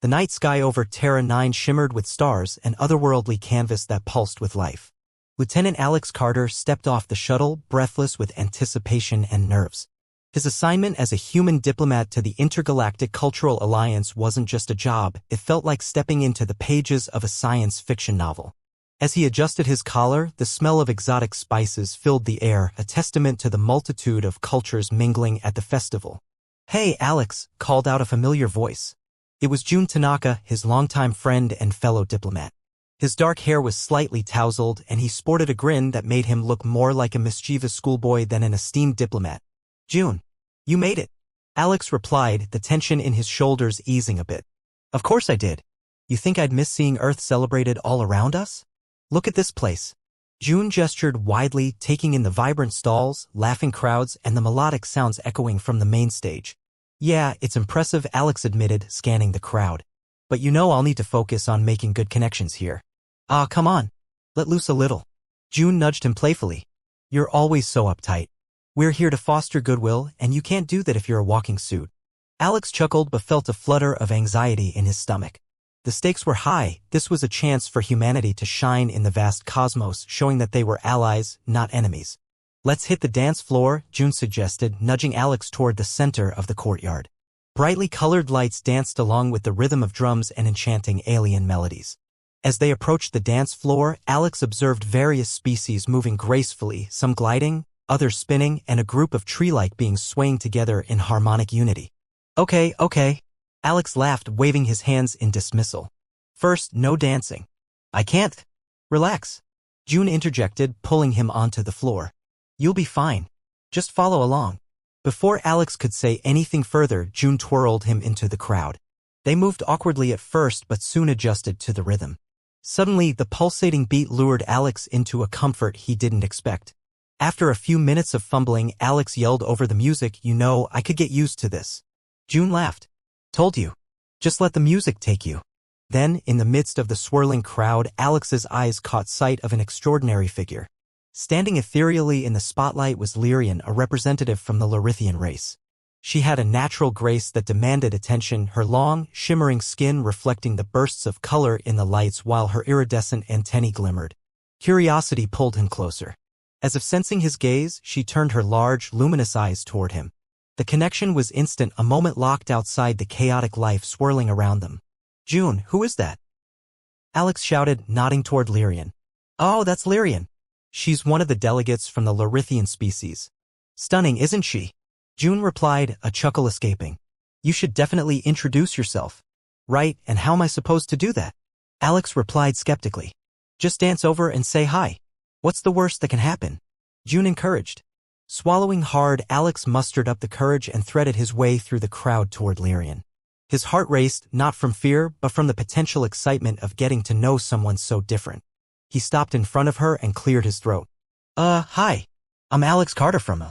The night sky over Terra 9 shimmered with stars, an otherworldly canvas that pulsed with life. Lieutenant Alex Carter stepped off the shuttle, breathless with anticipation and nerves. His assignment as a human diplomat to the Intergalactic Cultural Alliance wasn't just a job, it felt like stepping into the pages of a science fiction novel. As he adjusted his collar, the smell of exotic spices filled the air, a testament to the multitude of cultures mingling at the festival. "Hey, Alex," called out a familiar voice. It was Jun Tanaka, his longtime friend and fellow diplomat. His dark hair was slightly tousled, and he sported a grin that made him look more like a mischievous schoolboy than an esteemed diplomat. "Jun, you made it," Alex replied, the tension in his shoulders easing a bit. "Of course I did. You think I'd miss seeing Earth celebrated all around us? Look at this place." Jun gestured widely, taking in the vibrant stalls, laughing crowds, and the melodic sounds echoing from the main stage. "Yeah, it's impressive," Alex admitted, scanning the crowd. "But you know I'll need to focus on making good connections here." "Ah, come on. Let loose a little." Jun nudged him playfully. "You're always so uptight. We're here to foster goodwill, and you can't do that if you're a walking suit." Alex chuckled but felt a flutter of anxiety in his stomach. The stakes were high. This was a chance for humanity to shine in the vast cosmos, showing that they were allies, not enemies. "Let's hit the dance floor," Jun suggested, nudging Alex toward the center of the courtyard. Brightly colored lights danced along with the rhythm of drums and enchanting alien melodies. As they approached the dance floor, Alex observed various species moving gracefully, some gliding, others spinning, and a group of tree-like beings swaying together in harmonic unity. Okay, Alex laughed, waving his hands in dismissal. "First, no dancing." "I can't." "Relax," Jun interjected, pulling him onto the floor. "You'll be fine. Just follow along." Before Alex could say anything further, Jun twirled him into the crowd. They moved awkwardly at first but soon adjusted to the rhythm. Suddenly, the pulsating beat lured Alex into a comfort he didn't expect. After a few minutes of fumbling, Alex yelled over the music, "You know, I could get used to this." Jun laughed. "Told you. Just let the music take you." Then, in the midst of the swirling crowd, Alex's eyes caught sight of an extraordinary figure. Standing ethereally in the spotlight was Lyrian, a representative from the Larithian race. She had a natural grace that demanded attention, her long, shimmering skin reflecting the bursts of color in the lights while her iridescent antennae glimmered. Curiosity pulled him closer. As if sensing his gaze, she turned her large, luminous eyes toward him. The connection was instant, a moment locked outside the chaotic life swirling around them. "Jun, who is that?" Alex shouted, nodding toward Lyrian. "Oh, that's Lyrian. She's one of the delegates from the Larithian species. Stunning, isn't she?" Jun replied, a chuckle escaping. "You should definitely introduce yourself." "Right, and how am I supposed to do that?" Alex replied skeptically. "Just dance over and say hi. What's the worst that can happen?" Jun encouraged. Swallowing hard, Alex mustered up the courage and threaded his way through the crowd toward Lyrian. His heart raced, not from fear, but from the potential excitement of getting to know someone so different. He stopped in front of her and cleared his throat. Hi. I'm Alex Carter from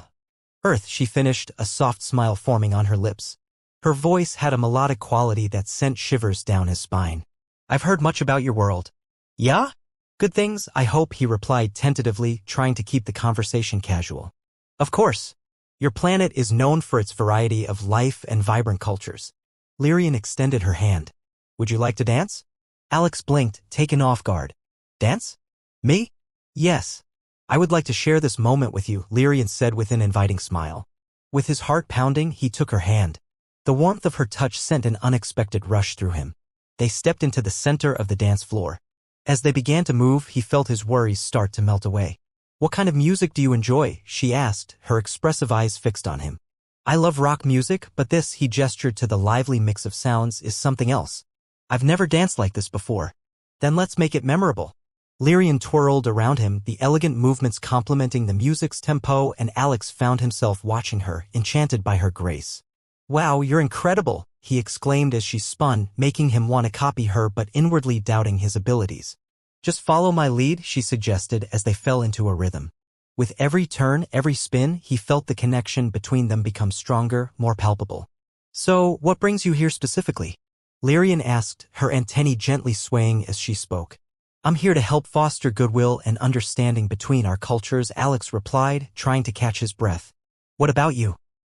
Earth," she finished, a soft smile forming on her lips. Her voice had a melodic quality that sent shivers down his spine. "I've heard much about your world." "Yeah? Good things, I hope," he replied tentatively, trying to keep the conversation casual. "Of course. Your planet is known for its variety of life and vibrant cultures." Lyrian extended her hand. "Would you like to dance?" Alex blinked, taken off guard. "Dance? Me?" "Yes. I would like to share this moment with you," Lyrian said with an inviting smile. With his heart pounding, he took her hand. The warmth of her touch sent an unexpected rush through him. They stepped into the center of the dance floor. As they began to move, he felt his worries start to melt away. "What kind of music do you enjoy?" she asked, her expressive eyes fixed on him. "I love rock music, but this," he gestured to the lively mix of sounds, "is something else. I've never danced like this before." "Then let's make it memorable." Lyrian twirled around him, the elegant movements complementing the music's tempo, and Alex found himself watching her, enchanted by her grace. "Wow, you're incredible," he exclaimed as she spun, making him want to copy her but inwardly doubting his abilities. "Just follow my lead," she suggested as they fell into a rhythm. With every turn, every spin, he felt the connection between them become stronger, more palpable. "So, what brings you here specifically?" Lyrian asked, her antennae gently swaying as she spoke. "I'm here to help foster goodwill and understanding between our cultures," Alex replied, trying to catch his breath. "What about you?"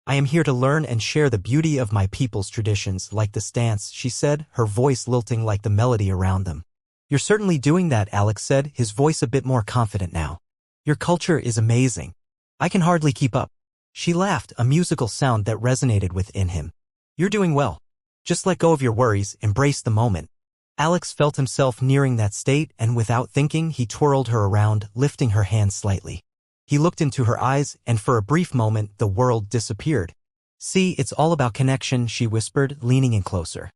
I am here to learn and share the beauty of my people's traditions like this dance, she said, her voice lilting like the melody around them. You're certainly doing that, Alex said, his voice a bit more confident now. Your culture is amazing. I can hardly keep up. She laughed, a musical sound that resonated within him. You're doing well. Just let go of your worries, embrace the moment. Alex felt himself nearing that state, and without thinking, he twirled her around, lifting her hand slightly. He looked into her eyes, and for a brief moment, the world disappeared. See, it's all about connection, she whispered, leaning in closer.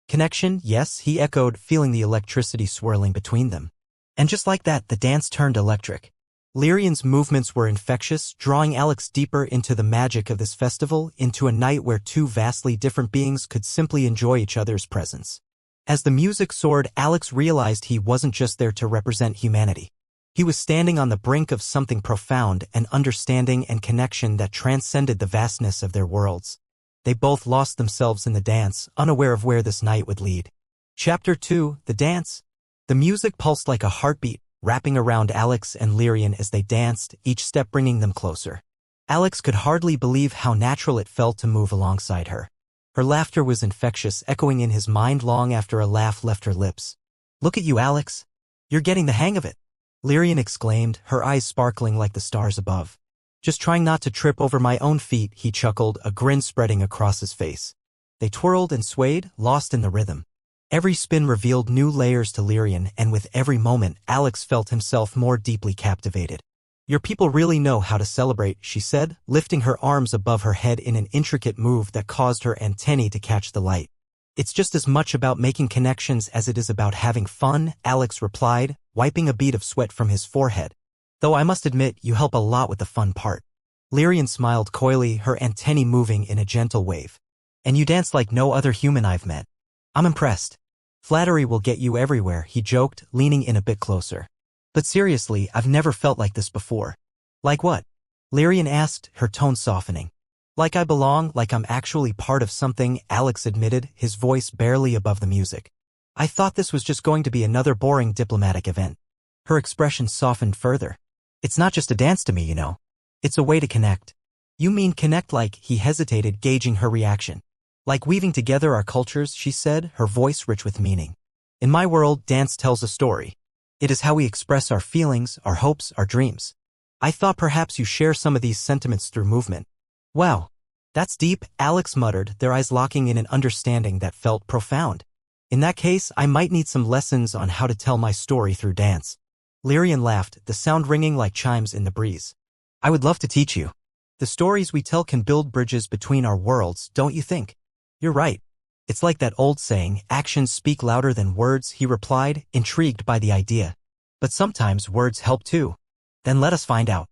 Connection, yes, he echoed, feeling the electricity swirling between them. And just like that, the dance turned electric. Lyrian's movements were infectious, drawing Alex deeper into the magic of this festival, into a night where two vastly different beings could simply enjoy each other's presence. As the music soared, Alex realized he wasn't just there to represent humanity. He was standing on the brink of something profound, an understanding and connection that transcended the vastness of their worlds. They both lost themselves in the dance, unaware of where this night would lead. Chapter 2, The Dance. The music pulsed like a heartbeat, wrapping around Alex and Lyrian as they danced, each step bringing them closer. Alex could hardly believe how natural it felt to move alongside her. Her laughter was infectious, echoing in his mind long after a laugh left her lips. Look at you, Alex. You're getting the hang of it, Lyrian exclaimed, her eyes sparkling like the stars above. Just trying not to trip over my own feet, he chuckled, a grin spreading across his face. They twirled and swayed, lost in the rhythm. Every spin revealed new layers to Lyrian, and with every moment, Alex felt himself more deeply captivated. Your people really know how to celebrate, she said, lifting her arms above her head in an intricate move that caused her antennae to catch the light. It's just as much about making connections as it is about having fun, Alex replied, wiping a bead of sweat from his forehead. Though I must admit, you help a lot with the fun part. Lyrian smiled coyly, her antennae moving in a gentle wave. And you dance like no other human I've met. I'm impressed. Flattery will get you everywhere, he joked, leaning in a bit closer. But seriously, I've never felt like this before. Like what? Lyrian asked, her tone softening. Like I belong, like I'm actually part of something, Alex admitted, his voice barely above the music. I thought this was just going to be another boring diplomatic event. Her expression softened further. It's not just a dance to me, you know. It's a way to connect. You mean connect like, he hesitated, gauging her reaction. Like weaving together our cultures, she said, her voice rich with meaning. In my world, dance tells a story. It is how we express our feelings, our hopes, our dreams. I thought perhaps you share some of these sentiments through movement. Wow. That's deep, Alex muttered, their eyes locking in an understanding that felt profound. In that case, I might need some lessons on how to tell my story through dance. Lyrian laughed, the sound ringing like chimes in the breeze. I would love to teach you. The stories we tell can build bridges between our worlds, don't you think? You're right. It's like that old saying, actions speak louder than words, he replied, intrigued by the idea. But sometimes words help too. Then let us find out.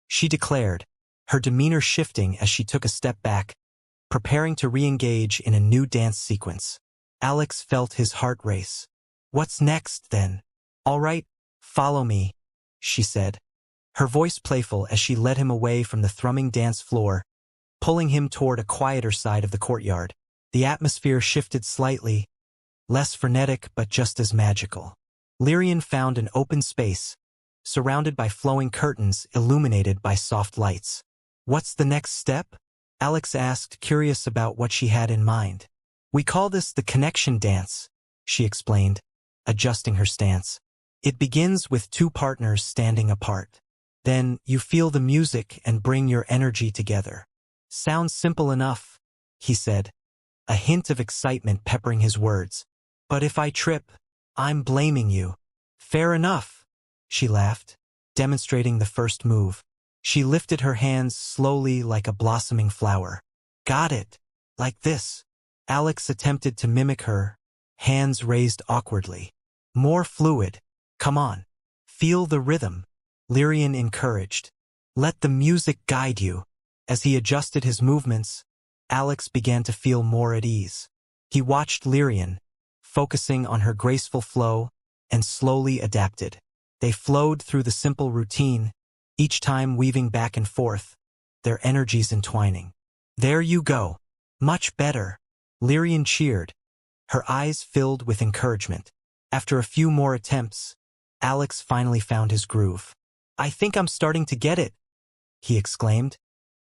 She declared, her demeanor shifting as she took a step back, preparing to re-engage in a new dance sequence. Alex felt his heart race. What's next, then? All right, follow me, she said. Her voice playful as she led him away from the thrumming dance floor, pulling him toward a quieter side of the courtyard. The atmosphere shifted slightly, less frenetic but just as magical. Lyrian found an open space, surrounded by flowing curtains illuminated by soft lights. What's the next step? Alex asked, curious about what she had in mind. We call this the connection dance, she explained, adjusting her stance. It begins with two partners standing apart. Then you feel the music and bring your energy together. Sounds simple enough, he said, a hint of excitement peppering his words. But if I trip, I'm blaming you. Fair enough, she laughed, demonstrating the first move. She lifted her hands slowly like a blossoming flower. Got it. Like this. Alex attempted to mimic her, hands raised awkwardly. More fluid. Come on. Feel the rhythm, Lyrian encouraged. Let the music guide you. As he adjusted his movements, Alex began to feel more at ease. He watched Lyrian, focusing on her graceful flow, and slowly adapted. They flowed through the simple routine, each time weaving back and forth, their energies entwining. There you go. Much better. Lyrian cheered, her eyes filled with encouragement. After a few more attempts, Alex finally found his groove. I think I'm starting to get it, he exclaimed,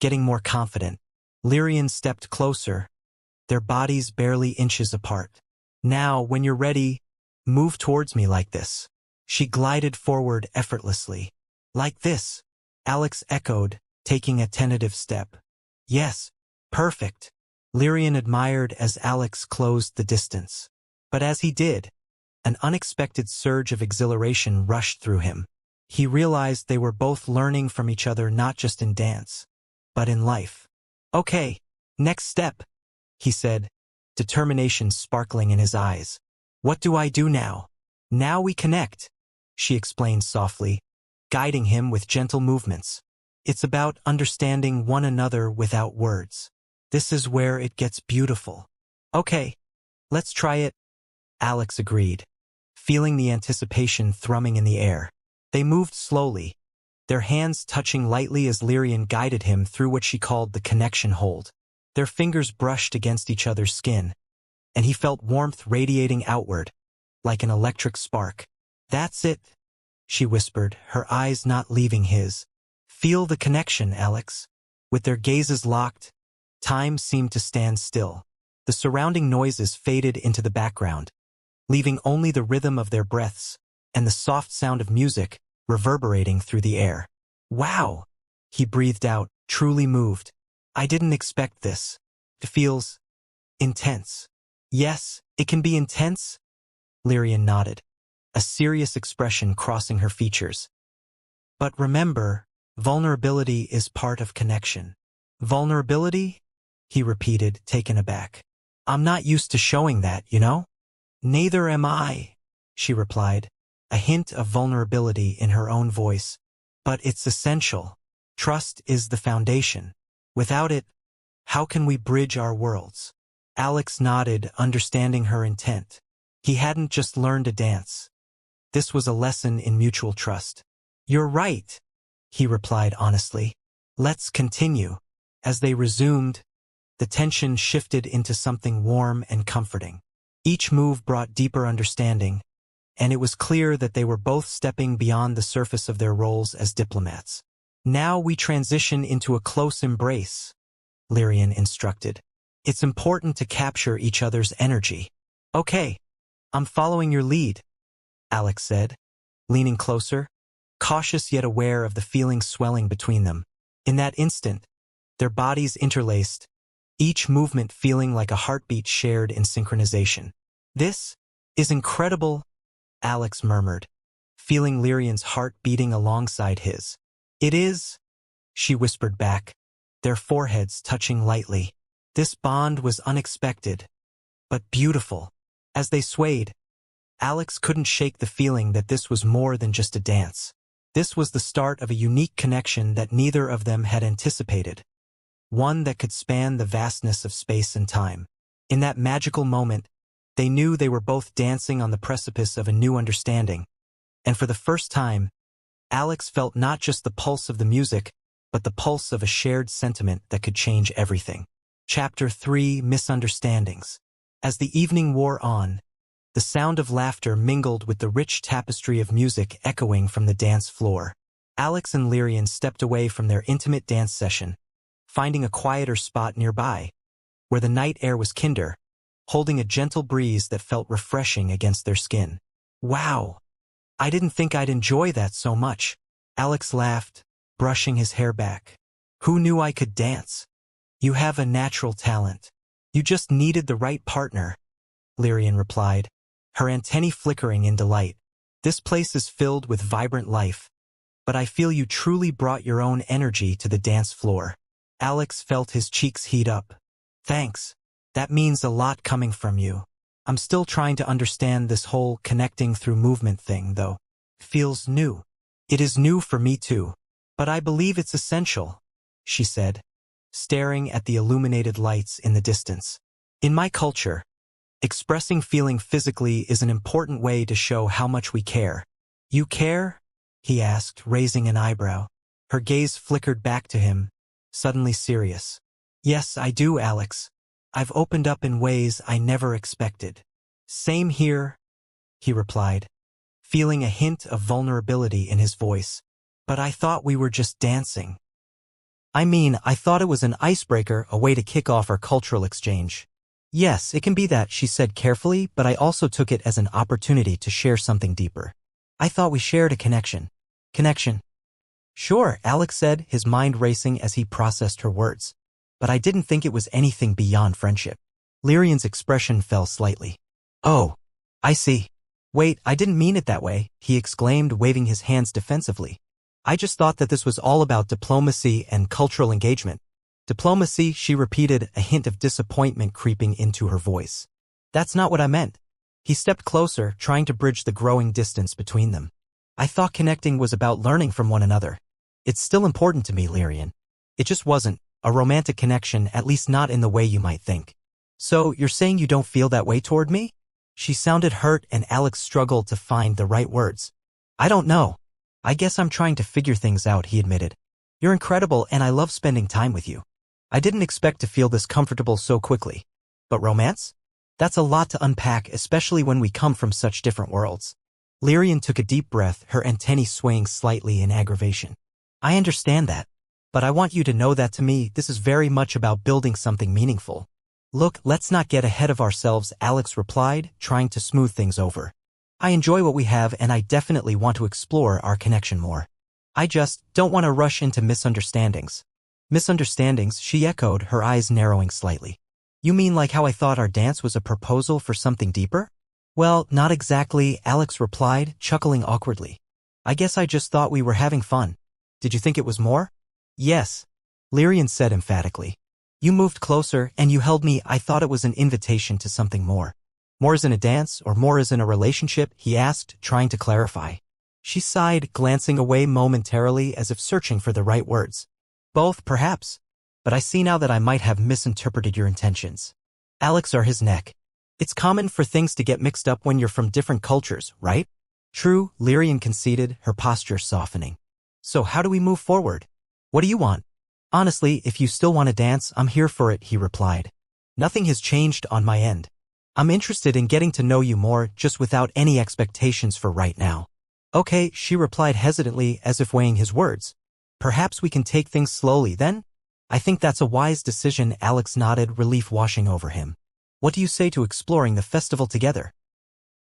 getting more confident. Lyrian stepped closer, their bodies barely inches apart. Now, when you're ready, move towards me like this. She glided forward effortlessly. Like this, Alex echoed, taking a tentative step. Yes, perfect. Lyrian admired as Alex closed the distance. But as he did, an unexpected surge of exhilaration rushed through him. He realized they were both learning from each other not just in dance, but in life. Okay, next step, he said, determination sparkling in his eyes. What do I do now? Now we connect, she explained softly, guiding him with gentle movements. It's about understanding one another without words. This is where it gets beautiful. Okay, let's try it, Alex agreed, feeling the anticipation thrumming in the air. They moved slowly, their hands touching lightly as Lyrian guided him through what she called the connection hold. Their fingers brushed against each other's skin, and he felt warmth radiating outward, like an electric spark. That's it, she whispered, her eyes not leaving his. Feel the connection, Alex. With their gazes locked, time seemed to stand still. The surrounding noises faded into the background, leaving only the rhythm of their breaths and the soft sound of music reverberating through the air. Wow, he breathed out, truly moved. I didn't expect this. It feels intense. Yes, it can be intense, Lyrian nodded, a serious expression crossing her features. But remember, vulnerability is part of connection. Vulnerability? He repeated, taken aback. I'm not used to showing that, you know? Neither am I, she replied, a hint of vulnerability in her own voice. But it's essential. Trust is the foundation. Without it, how can we bridge our worlds? Alex nodded, understanding her intent. He hadn't just learned a dance. This was a lesson in mutual trust. You're right, he replied honestly. Let's continue. As they resumed, the tension shifted into something warm and comforting. Each move brought deeper understanding, and it was clear that they were both stepping beyond the surface of their roles as diplomats. Now we transition into a close embrace, Lyrian instructed. It's important to capture each other's energy. Okay, I'm following your lead, Alex said, leaning closer, cautious yet aware of the feeling swelling between them. In that instant, their bodies interlaced, each movement feeling like a heartbeat shared in synchronization. This is incredible, Alex murmured, feeling Lyrian's heart beating alongside his. It is, she whispered back, their foreheads touching lightly. This bond was unexpected, but beautiful. As they swayed, Alex couldn't shake the feeling that this was more than just a dance. This was the start of a unique connection that neither of them had anticipated, one that could span the vastness of space and time. In that magical moment, they knew they were both dancing on the precipice of a new understanding, and for the first time, Alex felt not just the pulse of the music, but the pulse of a shared sentiment that could change everything. Chapter 3: Misunderstandings. As the evening wore on, the sound of laughter mingled with the rich tapestry of music echoing from the dance floor. Alex and Lyrian stepped away from their intimate dance session, finding a quieter spot nearby, where the night air was kinder, holding a gentle breeze that felt refreshing against their skin. Wow, I didn't think I'd enjoy that so much, Alex laughed, brushing his hair back. Who knew I could dance? You have a natural talent. You just needed the right partner, Lyrian replied, her antennae flickering in delight. This place is filled with vibrant life, but I feel you truly brought your own energy to the dance floor. Alex felt his cheeks heat up. Thanks. That means a lot coming from you. I'm still trying to understand this whole connecting through movement thing, though. Feels new. It is new for me too, but I believe it's essential, she said, staring at the illuminated lights in the distance. In my culture, expressing feeling physically is an important way to show how much we care. You care? He asked, raising an eyebrow. Her gaze flickered back to him, suddenly serious. Yes, I do, Alex. I've opened up in ways I never expected. Same here, he replied, feeling a hint of vulnerability in his voice. But I thought we were just dancing. I mean, I thought it was an icebreaker, a way to kick off our cultural exchange. Yes, it can be that, she said carefully, but I also took it as an opportunity to share something deeper. I thought we shared a connection. Connection? Sure, Alex said, his mind racing as he processed her words. But I didn't think it was anything beyond friendship. Lyrian's expression fell slightly. Oh, I see. Wait, I didn't mean it that way, he exclaimed, waving his hands defensively. I just thought that this was all about diplomacy and cultural engagement. Diplomacy, she repeated, a hint of disappointment creeping into her voice. That's not what I meant. He stepped closer, trying to bridge the growing distance between them. I thought connecting was about learning from one another. It's still important to me, Lyrian. It just wasn't a romantic connection, at least not in the way you might think. So, you're saying you don't feel that way toward me? She sounded hurt, and Alex struggled to find the right words. I don't know. I guess I'm trying to figure things out, he admitted. You're incredible, and I love spending time with you. I didn't expect to feel this comfortable so quickly. But romance? That's a lot to unpack, especially when we come from such different worlds. Lyrian took a deep breath, her antennae swaying slightly in aggravation. I understand that. But I want you to know that to me, this is very much about building something meaningful. Look, let's not get ahead of ourselves, Alex replied, trying to smooth things over. I enjoy what we have, and I definitely want to explore our connection more. I just don't want to rush into misunderstandings. Misunderstandings, she echoed, her eyes narrowing slightly. You mean like how I thought our dance was a proposal for something deeper? Well, not exactly, Alex replied, chuckling awkwardly. I guess I just thought we were having fun. Did you think it was more? Yes, Lyrian said emphatically. You moved closer, and you held me. I thought it was an invitation to something more. More as in a dance, or more as in a relationship, he asked, trying to clarify. She sighed, glancing away momentarily as if searching for the right words. Both, perhaps. But I see now that I might have misinterpreted your intentions. Alex or his neck. It's common for things to get mixed up when you're from different cultures, right? True, Lyrian conceded, her posture softening. So how do we move forward? What do you want? Honestly, if you still want to dance, I'm here for it, he replied. Nothing has changed on my end. I'm interested in getting to know you more, just without any expectations for right now. Okay, she replied hesitantly, as if weighing his words. Perhaps we can take things slowly, then? I think that's a wise decision, Alex nodded, relief washing over him. What do you say to exploring the festival together?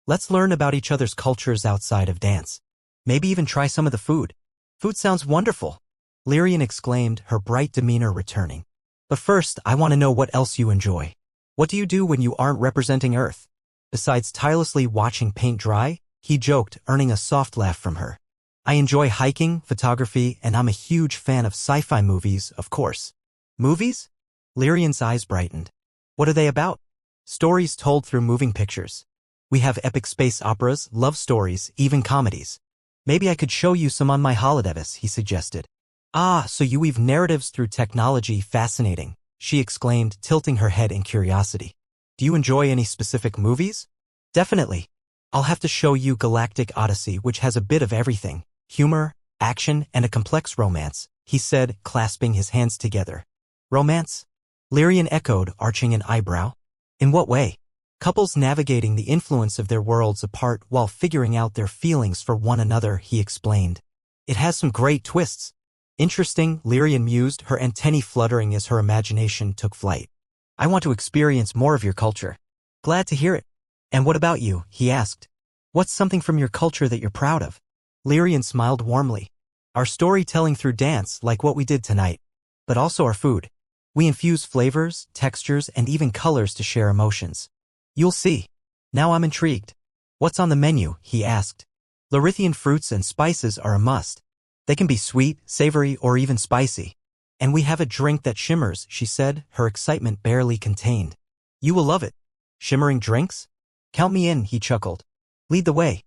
Let's learn about each other's cultures outside of dance. Maybe even try some of the food. Food sounds wonderful, Lyrian exclaimed, her bright demeanor returning. But first, I want to know what else you enjoy. What do you do when you aren't representing Earth? Besides tirelessly watching paint dry, he joked, earning a soft laugh from her. I enjoy hiking, photography, and I'm a huge fan of sci-fi movies, of course. Movies? Lyrian's eyes brightened. What are they about? Stories told through moving pictures. We have epic space operas, love stories, even comedies. Maybe I could show you some on my holidays, he suggested. Ah, so you weave narratives through technology, fascinating, she exclaimed, tilting her head in curiosity. Do you enjoy any specific movies? Definitely. I'll have to show you Galactic Odyssey, which has a bit of everything. Humor, action, and a complex romance, he said, clasping his hands together. Romance? Lyrian echoed, arching an eyebrow. In what way? Couples navigating the influence of their worlds apart while figuring out their feelings for one another, he explained. It has some great twists. Interesting, Lyrian mused, her antennae fluttering as her imagination took flight. I want to experience more of your culture. Glad to hear it. And what about you? He asked. What's something from your culture that you're proud of? Lyrian smiled warmly. Our storytelling through dance, like what we did tonight. But also our food. We infuse flavors, textures, and even colors to share emotions. You'll see. Now I'm intrigued. What's on the menu? He asked. Larithian fruits and spices are a must. They can be sweet, savory, or even spicy. And we have a drink that shimmers, she said, her excitement barely contained. You will love it. Shimmering drinks? Count me in, he chuckled. Lead the way.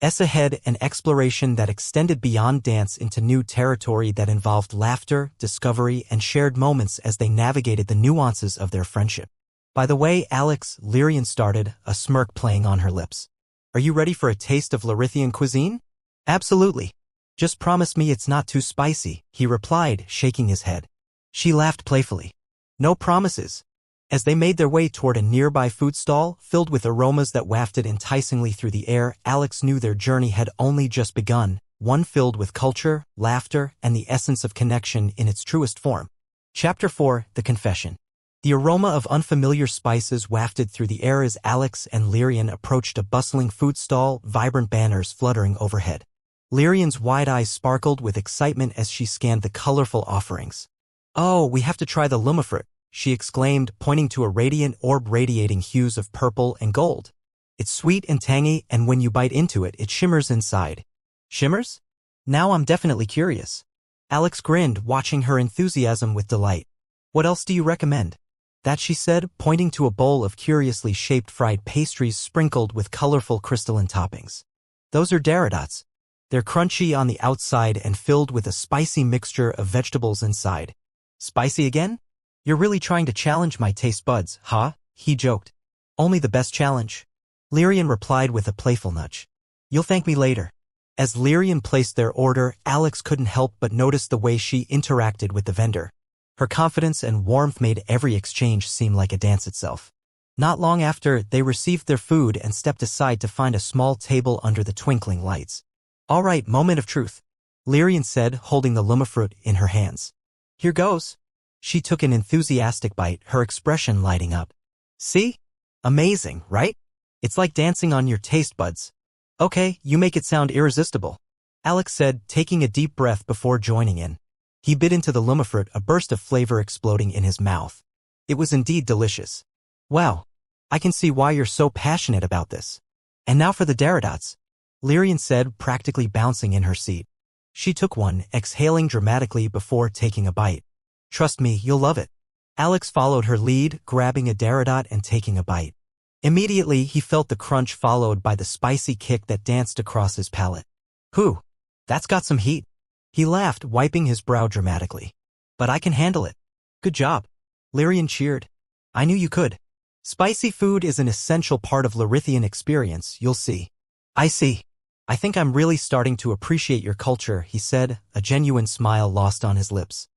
Ahead, an exploration that extended beyond dance into new territory that involved laughter, discovery, and shared moments as they navigated the nuances of their friendship. By the way, Alex, Lyrian started, a smirk playing on her lips. Are you ready for a taste of Larithian cuisine? Absolutely. Just promise me it's not too spicy, he replied, shaking his head. She laughed playfully. No promises. As they made their way toward a nearby food stall, filled with aromas that wafted enticingly through the air, Alex knew their journey had only just begun, one filled with culture, laughter, and the essence of connection in its truest form. Chapter 4, The Confession. The aroma of unfamiliar spices wafted through the air as Alex and Lyrian approached a bustling food stall, vibrant banners fluttering overhead. Lyrian's wide eyes sparkled with excitement as she scanned the colorful offerings. "Oh, we have to try the lumafruit," she exclaimed, pointing to a radiant orb radiating hues of purple and gold. "It's sweet and tangy, and when you bite into it, it shimmers inside." "Shimmers? Now I'm definitely curious." Alex grinned, watching her enthusiasm with delight. "What else do you recommend?" "That," she said, pointing to a bowl of curiously shaped fried pastries sprinkled with colorful crystalline toppings. "Those are daradots. They're crunchy on the outside and filled with a spicy mixture of vegetables inside." "Spicy again? You're really trying to challenge my taste buds, huh?" he joked. "Only the best challenge," Lyrian replied with a playful nudge. "You'll thank me later." As Lyrian placed their order, Alex couldn't help but notice the way she interacted with the vendor. Her confidence and warmth made every exchange seem like a dance itself. Not long after, they received their food and stepped aside to find a small table under the twinkling lights. "All right, moment of truth," Lyrian said, holding the lumafruit in her hands. "Here goes." She took an enthusiastic bite, her expression lighting up. "See? Amazing, right? It's like dancing on your taste buds." "Okay, you make it sound irresistible," Alex said, taking a deep breath before joining in. He bit into the lumafruit, a burst of flavor exploding in his mouth. It was indeed delicious. "Wow, I can see why you're so passionate about this." "And now for the daradots," Lyrian said, practically bouncing in her seat. She took one, exhaling dramatically before taking a bite. "Trust me, you'll love it." Alex followed her lead, grabbing a daradot and taking a bite. Immediately, he felt the crunch followed by the spicy kick that danced across his palate. "Whew, that's got some heat." He laughed, wiping his brow dramatically. "But I can handle it." "Good job." Lyrian cheered. "I knew you could. Spicy food is an essential part of Larithian experience, you'll see." "I see. I think I'm really starting to appreciate your culture," he said, a genuine smile lost on his lips.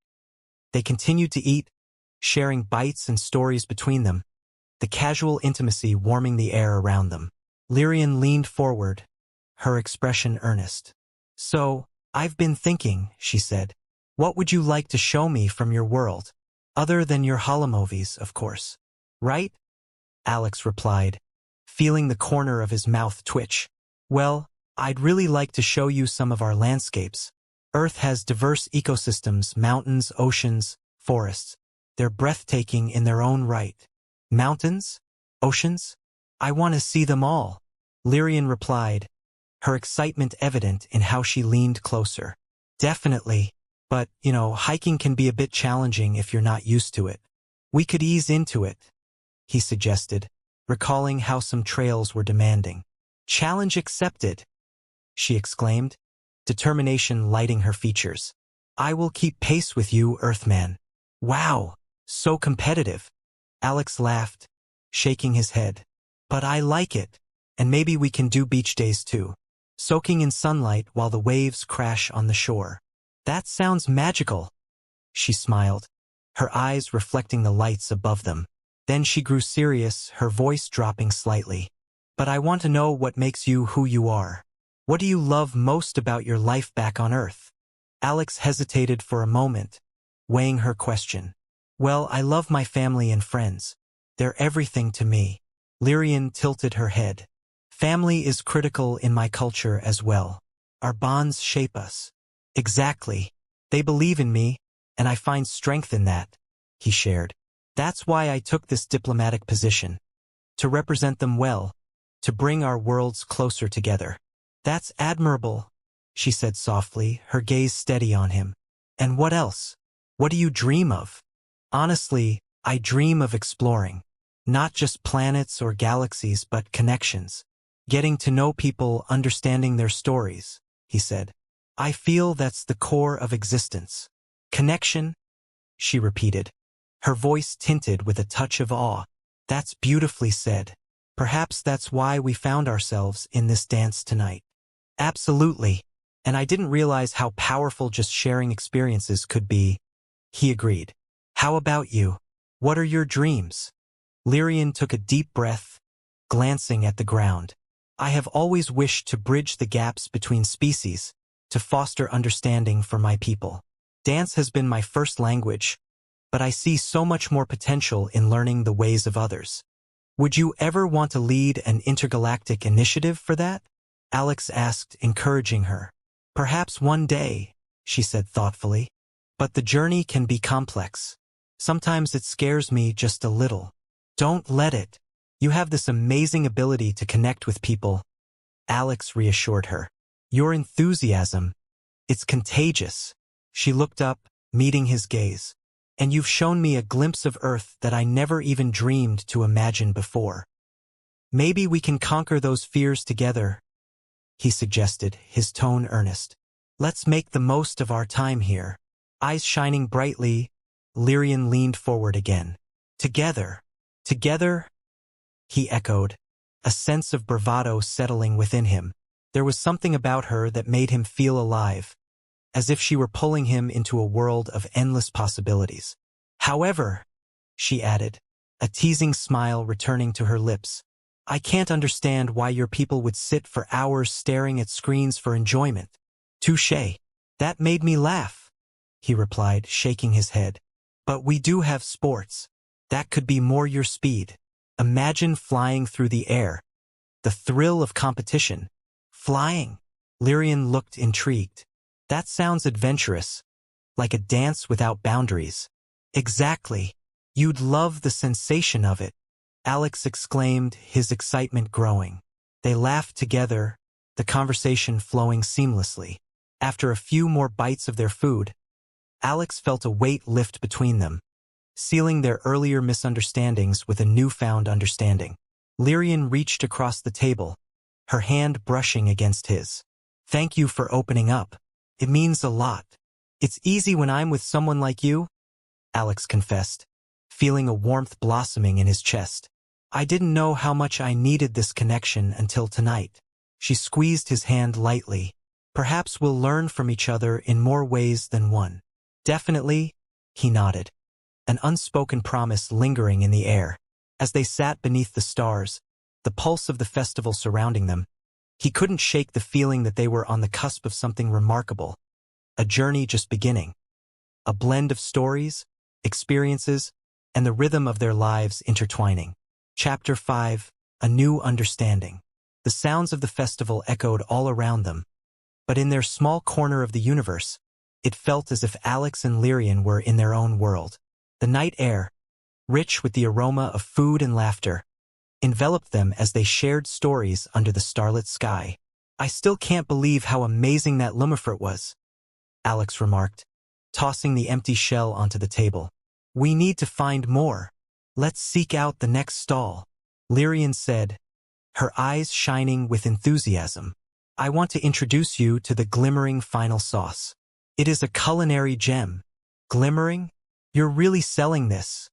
They continued to eat, sharing bites and stories between them, the casual intimacy warming the air around them. Lyrian leaned forward, her expression earnest. "So, I've been thinking," she said. "What would you like to show me from your world? Other than your holomovies, of course. Right?" Alex replied, feeling the corner of his mouth twitch. "Well, I'd really like to show you some of our landscapes. Earth has diverse ecosystems, mountains, oceans, forests. They're breathtaking in their own right." "Mountains? Oceans? I want to see them all," Lyrian replied, her excitement evident in how she leaned closer. "Definitely, but, hiking can be a bit challenging if you're not used to it. We could ease into it," he suggested, recalling how some trails were demanding. "Challenge accepted," she exclaimed, determination lighting her features. "I will keep pace with you, Earthman." "Wow, so competitive." Alex laughed, shaking his head. "But I like it, and maybe we can do beach days too. Soaking in sunlight while the waves crash on the shore." "That sounds magical," she smiled, her eyes reflecting the lights above them. Then she grew serious, her voice dropping slightly. "But I want to know what makes you who you are. What do you love most about your life back on Earth?" Alex hesitated for a moment, weighing her question. "Well, I love my family and friends. They're everything to me." Lyrian tilted her head. "Family is critical in my culture as well. Our bonds shape us." "Exactly. They believe in me, and I find strength in that," he shared. "That's why I took this diplomatic position. To represent them well, to bring our worlds closer together." "That's admirable," she said softly, her gaze steady on him. "And what else? What do you dream of?" "Honestly, I dream of exploring. Not just planets or galaxies, but connections. Getting to know people, understanding their stories," he said. "I feel that's the core of existence." "Connection?" she repeated, her voice tinted with a touch of awe. "That's beautifully said. Perhaps that's why we found ourselves in this dance tonight." "Absolutely. And I didn't realize how powerful just sharing experiences could be," he agreed. "How about you? What are your dreams?" Lyrian took a deep breath, glancing at the ground. "I have always wished to bridge the gaps between species, to foster understanding for my people. Dance has been my first language, but I see so much more potential in learning the ways of others. Would you ever want to lead an intergalactic initiative for that? Alex asked, encouraging her. Perhaps one day, she said thoughtfully. But the journey can be complex. Sometimes it scares me just a little. Don't let it. You have this amazing ability to connect with people, Alex reassured her. Your enthusiasm, it's contagious. She looked up, meeting his gaze. And you've shown me a glimpse of Earth that I never even dreamed to imagine before. Maybe we can conquer those fears together, he suggested, his tone earnest. Let's make the most of our time here. Eyes shining brightly, Lyrian leaned forward again. Together, he echoed, a sense of bravado settling within him. There was something about her that made him feel alive, as if she were pulling him into a world of endless possibilities. However, she added, a teasing smile returning to her lips, I can't understand why your people would sit for hours staring at screens for enjoyment. Touché. That made me laugh, he replied, shaking his head. But we do have sports. That could be more your speed. Imagine flying through the air. The thrill of competition. Flying. Lyrian looked intrigued. That sounds adventurous. Like a dance without boundaries. Exactly. You'd love the sensation of it, Alex exclaimed, his excitement growing. They laughed together, the conversation flowing seamlessly. After a few more bites of their food, Alex felt a weight lift between them, sealing their earlier misunderstandings with a newfound understanding. Lyrian reached across the table, her hand brushing against his. Thank you for opening up. It means a lot. It's easy when I'm with someone like you, Alex confessed, feeling a warmth blossoming in his chest. I didn't know how much I needed this connection until tonight. She squeezed his hand lightly. Perhaps we'll learn from each other in more ways than one. Definitely, he nodded, an unspoken promise lingering in the air. As they sat beneath the stars, the pulse of the festival surrounding them, he couldn't shake the feeling that they were on the cusp of something remarkable, a journey just beginning. A blend of stories, experiences, and the rhythm of their lives intertwining. Chapter 5, A New Understanding. The sounds of the festival echoed all around them, but in their small corner of the universe, it felt as if Alex and Lyrian were in their own world. The night air, rich with the aroma of food and laughter, enveloped them as they shared stories under the starlit sky. I still can't believe how amazing that lumifert was, Alex remarked, tossing the empty shell onto the table. We need to find more. Let's seek out the next stall, Lyrian said, her eyes shining with enthusiasm. I want to introduce you to the glimmering final sauce. It is a culinary gem. Glimmering? You're really selling this,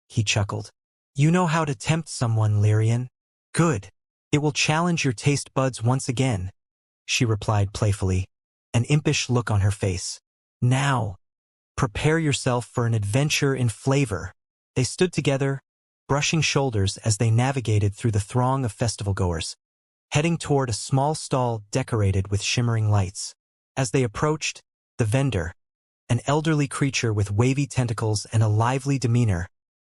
he chuckled. You know how to tempt someone, Lyrian. Good. It will challenge your taste buds once again, she replied playfully, an impish look on her face. Now, prepare yourself for an adventure in flavor. They stood together, brushing shoulders as they navigated through the throng of festival-goers, heading toward a small stall decorated with shimmering lights. As they approached, the vendor, an elderly creature with wavy tentacles and a lively demeanor,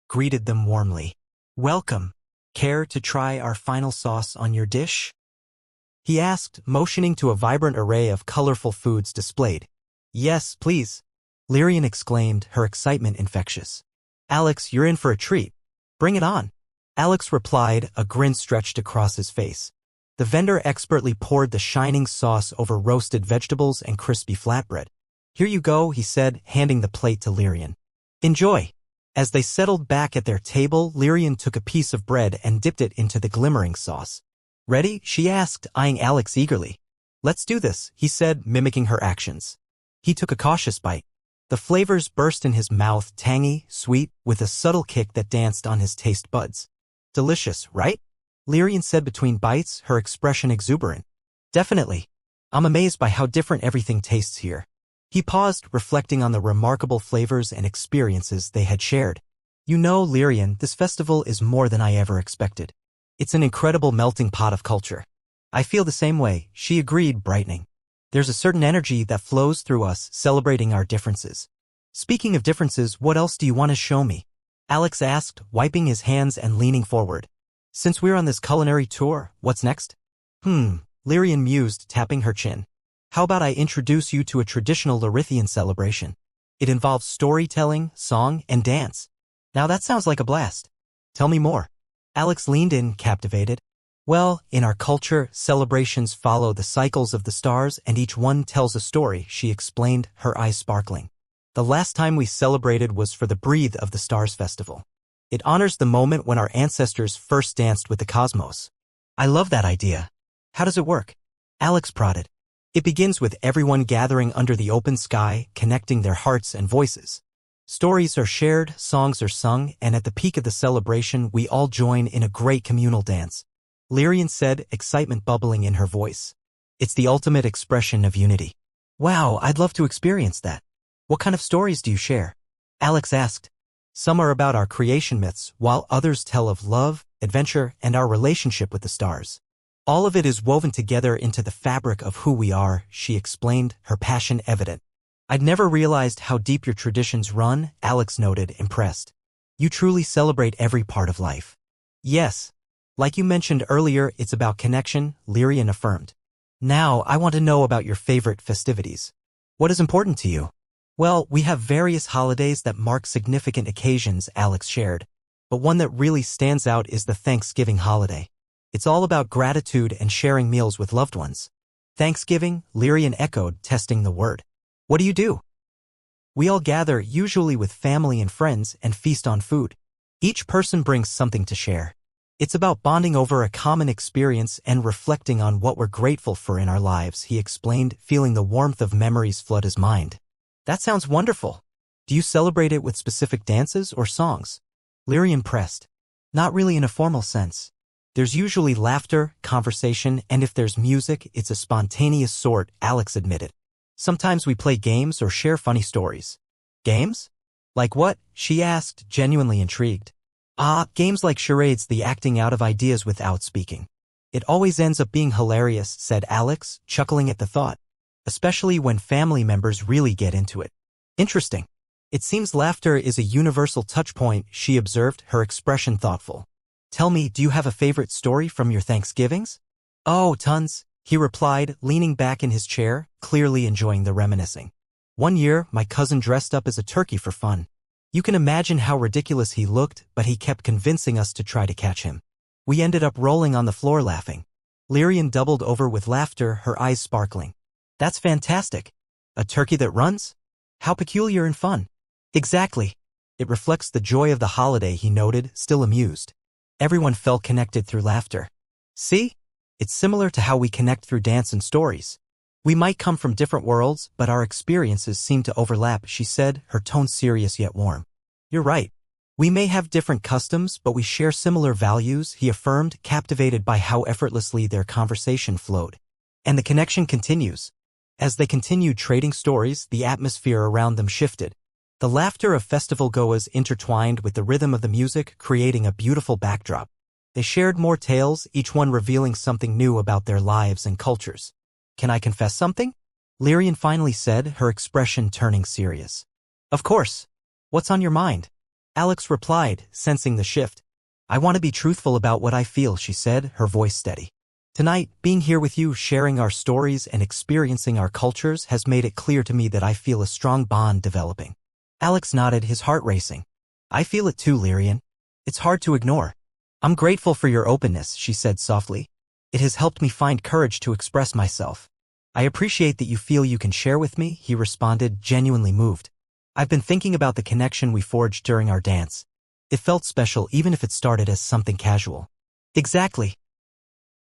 greeted them warmly. Welcome. Care to try our final sauce on your dish? He asked, motioning to a vibrant array of colorful foods displayed. Yes, please, Lyrian exclaimed, her excitement infectious. Alex, you're in for a treat. Bring it on. Alex replied, a grin stretched across his face. The vendor expertly poured the shining sauce over roasted vegetables and crispy flatbread. Here you go, he said, handing the plate to Lyrian. Enjoy. As they settled back at their table, Lyrian took a piece of bread and dipped it into the glimmering sauce. Ready? She asked, eyeing Alex eagerly. Let's do this, he said, mimicking her actions. He took a cautious bite. The flavors burst in his mouth, tangy, sweet, with a subtle kick that danced on his taste buds. Delicious, right? Lyrian said between bites, her expression exuberant. Definitely. I'm amazed by how different everything tastes here. He paused, reflecting on the remarkable flavors and experiences they had shared. You know, Lyrian, this festival is more than I ever expected. It's an incredible melting pot of culture. I feel the same way, she agreed, brightening. There's a certain energy that flows through us, celebrating our differences. Speaking of differences, what else do you want to show me? Alex asked, wiping his hands and leaning forward. Since we're on this culinary tour, what's next? Lyrian mused, tapping her chin. How about I introduce you to a traditional Larithian celebration? It involves storytelling, song, and dance. Now that sounds like a blast. Tell me more. Alex leaned in, captivated. Well, in our culture, celebrations follow the cycles of the stars and each one tells a story, she explained, her eyes sparkling. The last time we celebrated was for the Breathe of the Stars Festival. It honors the moment when our ancestors first danced with the cosmos. I love that idea. How does it work? Alex prodded. It begins with everyone gathering under the open sky, connecting their hearts and voices. Stories are shared, songs are sung, and at the peak of the celebration, we all join in a great communal dance. Lyrian said, excitement bubbling in her voice. It's the ultimate expression of unity. Wow, I'd love to experience that. What kind of stories do you share? Alex asked. Some are about our creation myths, while others tell of love, adventure, and our relationship with the stars. All of it is woven together into the fabric of who we are, she explained, her passion evident. I'd never realized how deep your traditions run, Alex noted, impressed. You truly celebrate every part of life. Yes. Like you mentioned earlier, it's about connection, Lyrian affirmed. Now, I want to know about your favorite festivities. What is important to you? Well, we have various holidays that mark significant occasions, Alex shared. But one that really stands out is the Thanksgiving holiday. It's all about gratitude and sharing meals with loved ones. Thanksgiving, Lyrian echoed, testing the word. What do you do? We all gather, usually with family and friends, and feast on food. Each person brings something to share. It's about bonding over a common experience and reflecting on what we're grateful for in our lives, he explained, feeling the warmth of memories flood his mind. That sounds wonderful. Do you celebrate it with specific dances or songs? Lyrian pressed. Not really in a formal sense. There's usually laughter, conversation, and if there's music, it's a spontaneous sort, Alex admitted. Sometimes we play games or share funny stories. Games? Like what? She asked, genuinely intrigued. Games like charades, the acting out of ideas without speaking. It always ends up being hilarious, said Alex, chuckling at the thought. Especially when family members really get into it. Interesting. It seems laughter is a universal touchpoint, she observed, her expression thoughtful. Tell me, do you have a favorite story from your Thanksgivings? Oh, tons, he replied, leaning back in his chair, clearly enjoying the reminiscing. One year, my cousin dressed up as a turkey for fun. You can imagine how ridiculous he looked, but he kept convincing us to try to catch him. We ended up rolling on the floor laughing. Lyrian doubled over with laughter, her eyes sparkling. That's fantastic. A turkey that runs? How peculiar and fun. Exactly. It reflects the joy of the holiday, he noted, still amused. Everyone felt connected through laughter. See? It's similar to how we connect through dance and stories. We might come from different worlds, but our experiences seem to overlap, she said, her tone serious yet warm. You're right. We may have different customs, but we share similar values, he affirmed, captivated by how effortlessly their conversation flowed. And the connection continues. As they continued trading stories, the atmosphere around them shifted. The laughter of festival-goers intertwined with the rhythm of the music, creating a beautiful backdrop. They shared more tales, each one revealing something new about their lives and cultures. Can I confess something? Lyrian finally said, her expression turning serious. Of course. What's on your mind? Alex replied, sensing the shift. I want to be truthful about what I feel, she said, her voice steady. Tonight, being here with you, sharing our stories and experiencing our cultures has made it clear to me that I feel a strong bond developing. Alex nodded, his heart racing. I feel it too, Lyrian. It's hard to ignore. I'm grateful for your openness, she said softly. It has helped me find courage to express myself. I appreciate that you feel you can share with me, he responded, genuinely moved. I've been thinking about the connection we forged during our dance. It felt special even if it started as something casual. Exactly.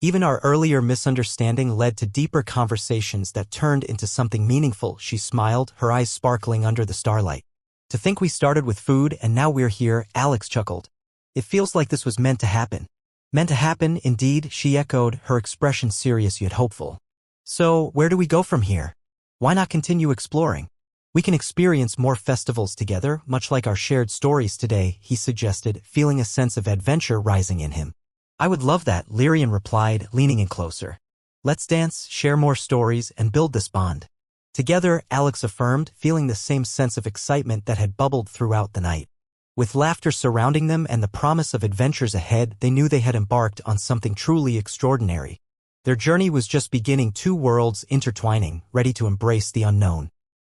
Even our earlier misunderstanding led to deeper conversations that turned into something meaningful, she smiled, her eyes sparkling under the starlight. To think we started with food and now we're here, Alex chuckled. It feels like this was meant to happen. Meant to happen, indeed, she echoed, her expression serious yet hopeful. So, where do we go from here? Why not continue exploring? We can experience more festivals together, much like our shared stories today, he suggested, feeling a sense of adventure rising in him. I would love that, Lyrian replied, leaning in closer. Let's dance, share more stories, and build this bond. Together, Alex affirmed, feeling the same sense of excitement that had bubbled throughout the night. With laughter surrounding them and the promise of adventures ahead, they knew they had embarked on something truly extraordinary. Their journey was just beginning, two worlds intertwining, ready to embrace the unknown.